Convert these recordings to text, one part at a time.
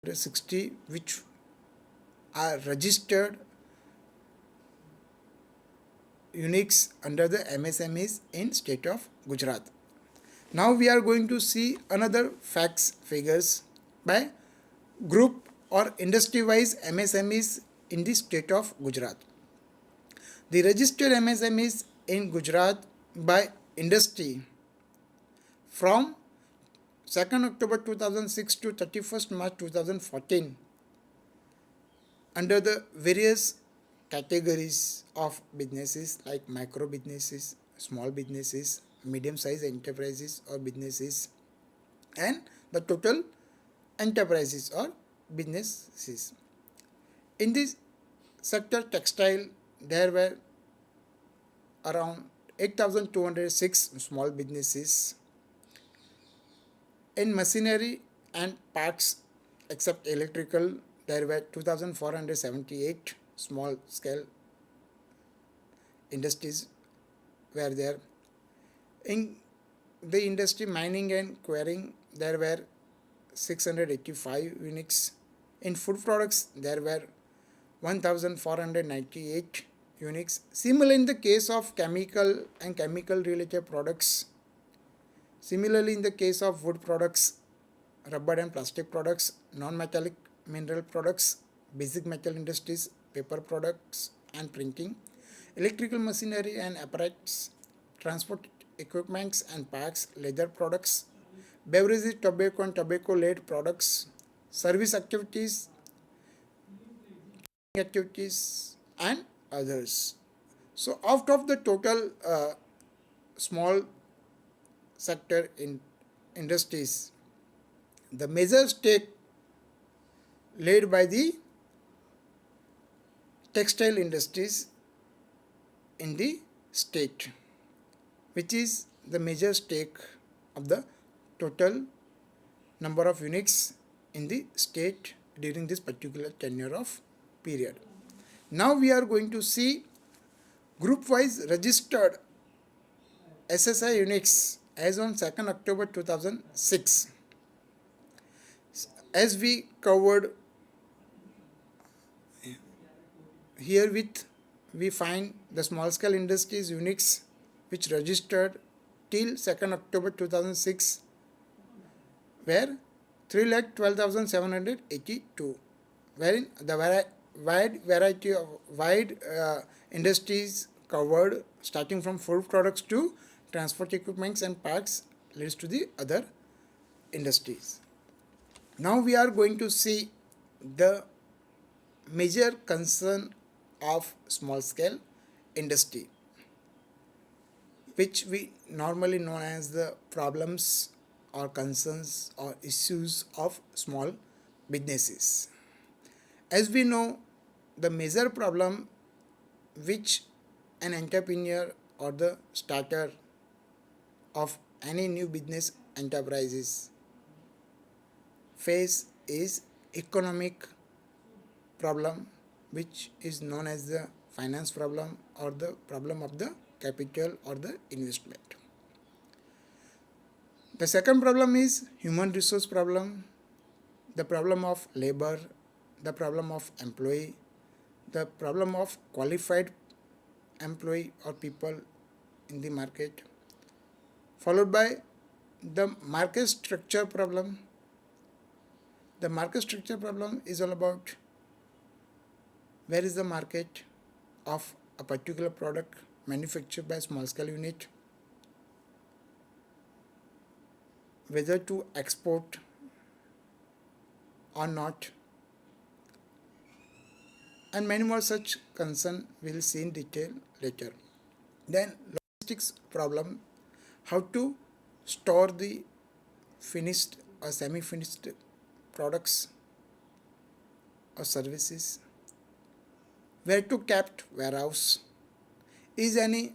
60 which are registered units under the MSMEs in state of Gujarat. Now we are going to see another facts figures by group or industry wise MSMEs in the state of Gujarat. The registered MSMEs in Gujarat by industry from 2nd October 2006 to 31st March 2014 under the various categories of businesses like micro businesses, small businesses, medium-sized enterprises or businesses, and the total enterprises or businesses. In this sector textile, there were around 8,206 small businesses. In machinery and parts except electrical, there were 2,478 small scale industries were there. In the industry mining and quarrying, there were 685 units. In food products, there were 1,498 units. Similarly, in the case of chemical and chemical related products, similarly in the case of wood products, rubber and plastic products, non-metallic mineral products, basic metal industries, paper products and printing, electrical machinery and apparatus, transport equipments and parts, leather products, beverages, tobacco and tobacco-led products, service activities and others. So out of the total small sector in industries, the major stake led by the textile industries in the state, which is the major stake of the total number of units in the state during this particular tenure of period. Now we are going to see group wise registered SSI units as on 2nd October 2006. As we covered here with, we find the small scale industries units which registered till 2nd October 2006 were 3,12,782, wherein the wide industries covered starting from food products to transport equipments and parts leads to the other industries. Now we are going to see the major concern of small scale industry, which we normally know as the problems or concerns or issues of small businesses. As we know, the major problem which an entrepreneur or the starter of any new business enterprises face is economic problem, which is known as the finance problem or the problem of the capital or the investment. The second problem is human resource problem, the problem of labor, the problem of employee, the problem of qualified employee or people in the market, followed by the market structure problem. The market structure problem is all about where is the market of a particular product manufactured by a small scale unit, whether to export or not, and many more such concerns we will see in detail later. Then logistics problem, how to store the finished or semi-finished products or services, where to kept warehouse, is any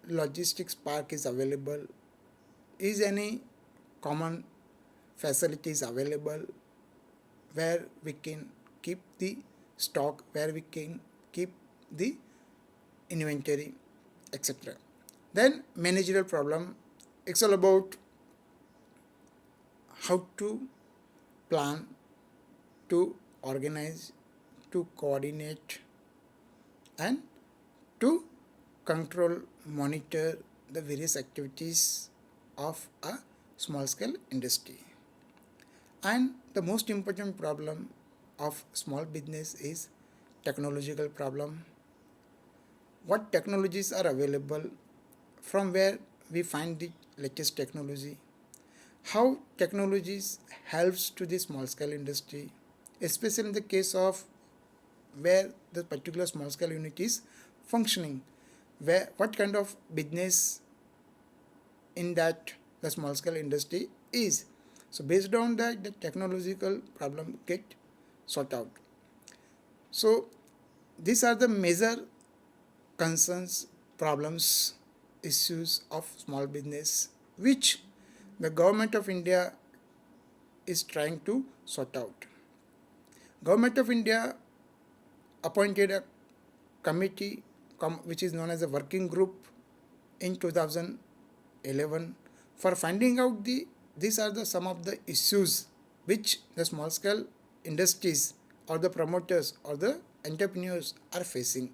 logistics park is available, is any common facilities available where we can keep the stock, where we can keep the inventory, etc. Then managerial problem, it's all about how to plan to organize, to coordinate, and to control, monitor the various activities of a small scale industry. And the most important problem of small business is technological problem. What technologies are available, from where we find the latest technology, how technologies helps to the small scale industry, especially in the case of where the particular small scale unit is functioning, where what kind of business in that the small scale industry is. So based on that, the technological problem get sorted out. So these are the major concerns, problems, issues of small business which the government of India is trying to sort out. Government of India appointed a committee which is known as a working group in 2011 for finding out these are the some of the issues which the small scale industries or the promoters or the entrepreneurs are facing.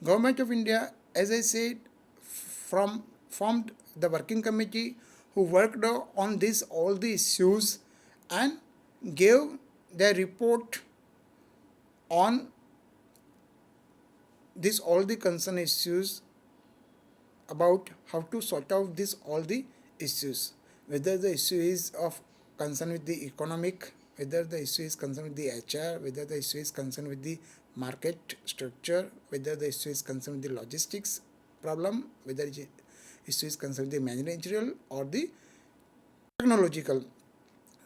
Government of India, as I said, formed the working committee who worked on this all the issues and gave their report on this all the concern issues about how to sort out this all the issues, whether the issue is of concern with the economic, whether the issue is concerned with the HR, whether the issue is concerned with the market structure, whether the issue is concerned with the logistics problem, whether the issue is concerned with the managerial or the technological.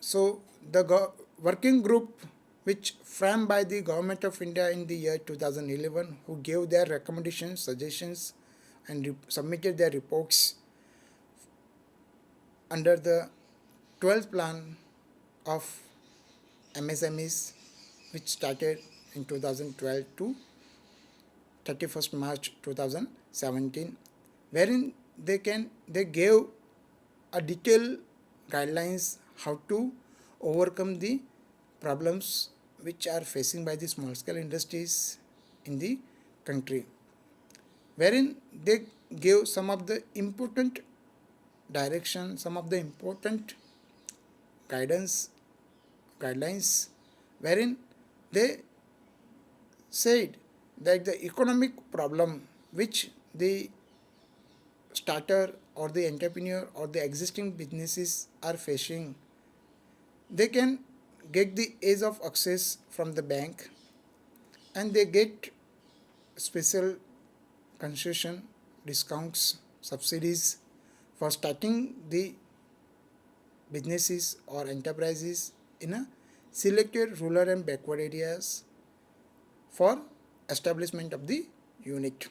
So the working group which framed by the Government of India in the year 2011, who gave their recommendations, suggestions and submitted their reports under the 12th plan of MSMEs, which started in 2012 to 31st March 2017, wherein they gave a detailed guidelines how to overcome the problems which are facing by the small scale industries in the country, wherein they gave some of the important direction, some of the important guidelines, wherein they said that the economic problem which the starter or the entrepreneur or the existing businesses are facing, they can get the ease of access from the bank and they get special concession, discounts, subsidies for starting the businesses or enterprises in a selected rural and backward areas for establishment of the unit.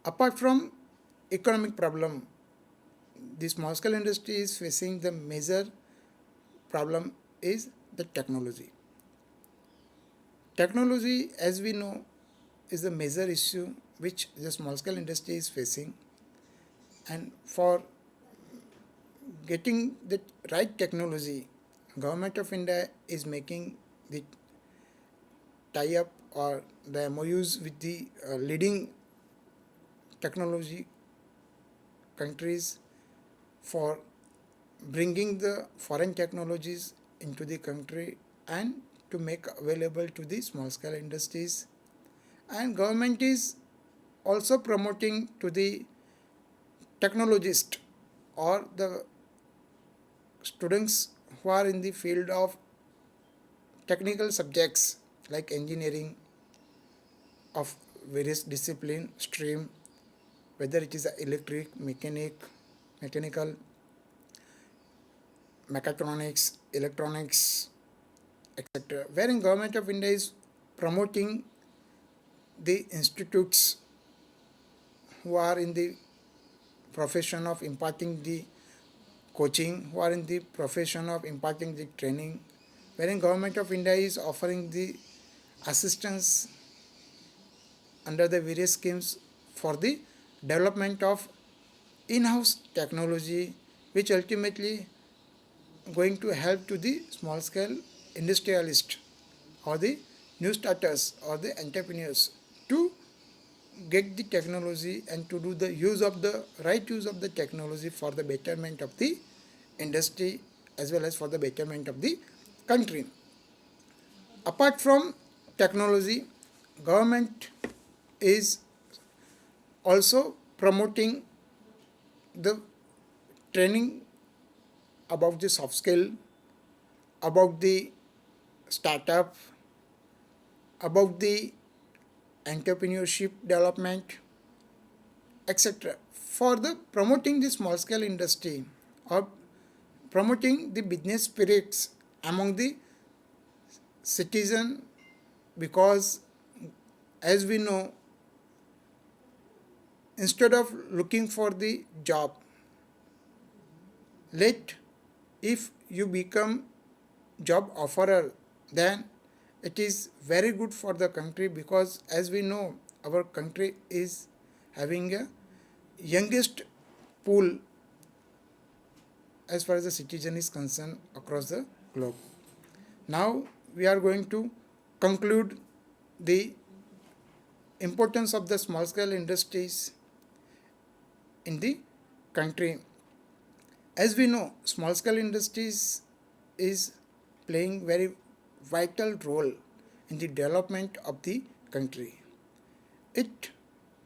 Apart from economic problem, the small scale industry is facing the major problem is the technology. Technology, as we know, is a major issue which the small scale industry is facing, and for getting the right technology, Government of India is making the tie-up or the MOUs with the leading technology countries for bringing the foreign technologies into the country and to make available to the small scale industries. And government is also promoting to the technologists or the students who are in the field of technical subjects like engineering of various discipline stream, whether it is electric, mechanical, mechatronics, electronics, etc., wherein Government of India is promoting the institutes who are in the profession of imparting the coaching, who are in the profession of imparting the training, wherein Government of India is offering the assistance under the various schemes for the development of in-house technology, which ultimately going to help to the small scale industrialists or the new starters or the entrepreneurs to get the technology and to do the use of the right use of the technology for the betterment of the industry as well as for the betterment of the country. Apart from technology, government is also promoting the training about the soft skill, about the startup, about the entrepreneurship development, etc. for the promoting the small scale industry or promoting the business spirits among the citizen, because as we know, instead of looking for the job, if you become job offerer, then it is very good for the country, because as we know, our country is having a youngest pool as far as the citizen is concerned across the globe. Now we are going to conclude the importance of the small scale industries in the country. As we know, small scale industries is playing very vital role in the development of the country. It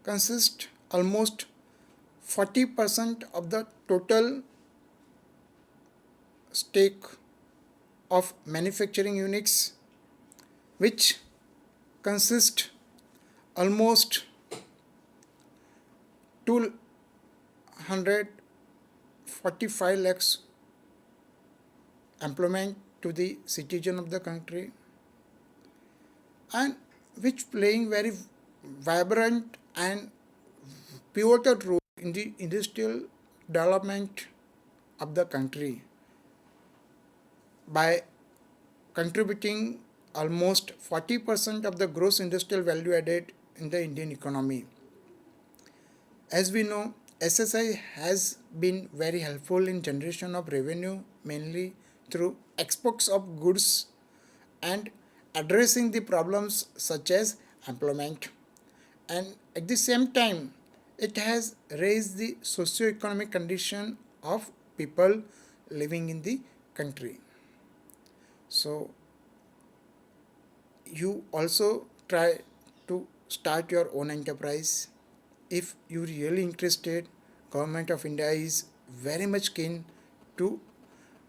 consists almost 40% of the total stake of manufacturing units, which consist almost 245 lakhs employment to the citizen of the country, and which playing very vibrant and pivotal role in the industrial development of the country by contributing almost 40% of the gross industrial value added in the Indian economy. As we know, SSI has been very helpful in generation of revenue, mainly through exports of goods and addressing the problems such as employment. And at the same time, it has raised the socio-economic condition of people living in the country. So you also try to start your own enterprise. If you really interested, Government of India is very much keen to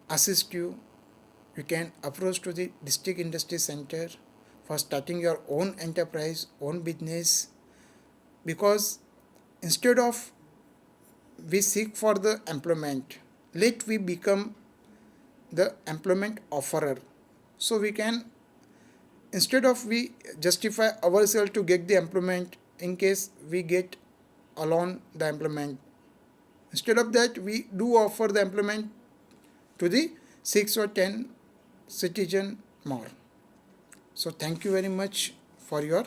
assist you. You can approach to the district industry center for starting your own enterprise, own business, because instead of we seek for the employment, let we become the employment offerer. So we can, instead of we justify ourselves to get the employment in case we get alone the employment, instead of that we do offer the employment to the 6 or 10 citizen more. So thank you very much for your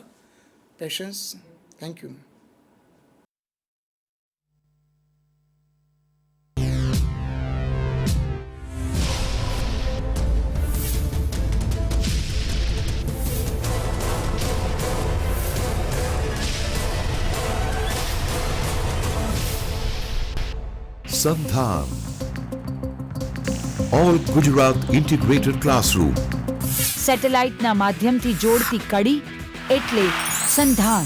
patience. Thank you. Sandhan, All Gujarat Integrated Classroom. સેટેલાઇટના માધ્યમથી જોડતી કડી એટલે સંધાન.